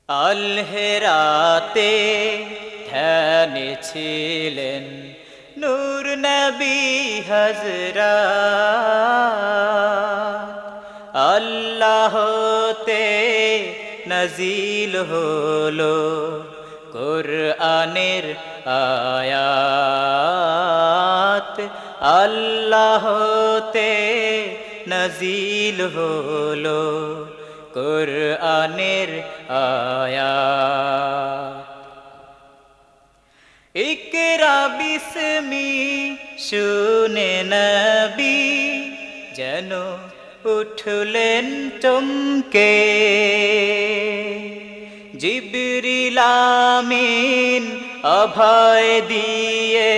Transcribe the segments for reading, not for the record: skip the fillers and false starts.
আল হেরাতে ধ্যানে ছিলেন নূর নবী হযরত আল্লাহতে নাজিল হলো কুরআনের আয়াত আল্লাহতে নাজিল হলো কুরআনের আয়াত ইকরা বিসমি শুনে নবী যেন উঠলেন চমকে জিবরিল আমিন অভয় দিয়ে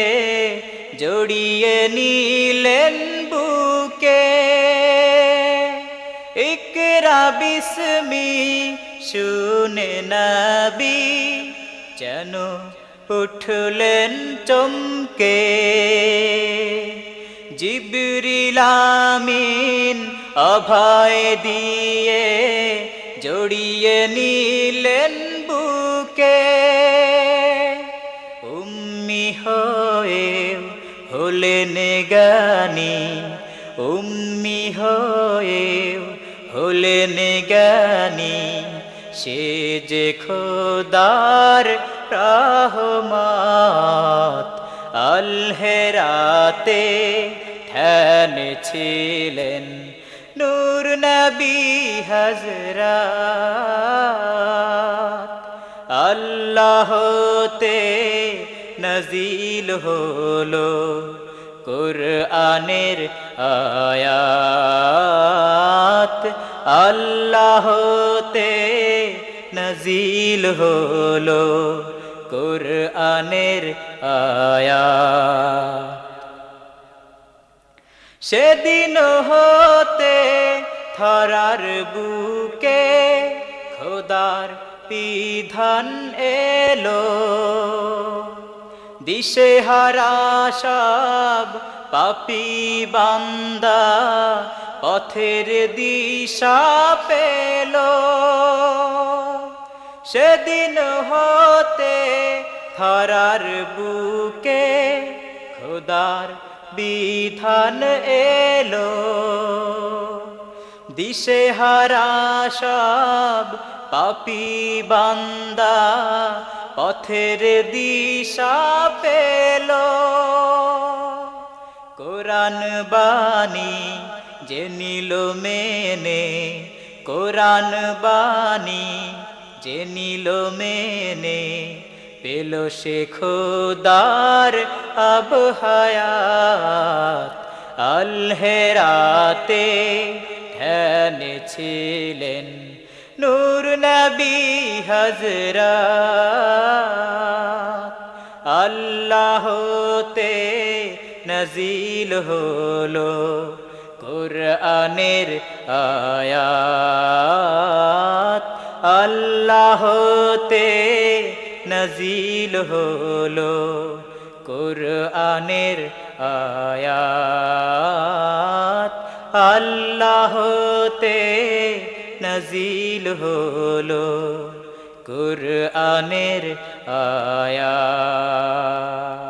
জড়িয়ে নিলেন বুকে ইকরা বিসমি শুনে নবী যেন উঠলেন চমকে জিবরিল আমিন অভয় দিয়ে জড়িয়ে নিলেন বুকে উম্মি হয়ে হলেন জ্ঞানী উম্মি হয়ে হলেন জ্ঞানী সে যে খোদার রহমত আল হেরাতে ধ্যানে ছিলেন নূর নবী হযরত আল্লাহতে নাজিল হলো কুরআনের আয়াত আল্লাহতে নাজিল হলো কুরআনের আয়াত সেদিন হতে ধরার বুকে খোদার বিধান এলো দিশেহারা সব পাপী বান্দা পথের দিশা পেল সেদিন হতে ধরার বুকে খোদার বিধান এলো দিশেহারা সব পাপী বান্দা পথের দিশা পেল কোরআন বাণী যে নিল মেনে কোরআন বাণী যে নিল মেনে পেল সে খোদার আব হায়াত আল হেরাতে ধ্যানে ছিলেন নূর নবী হযরত আল্লাহতে নাজিল হলো কুরআনের আয়াত আল্লাহতে নাজিল হলো কুরআনের আয়াত আল্লাহতে নাজিল হলো কুরআনের আয়াত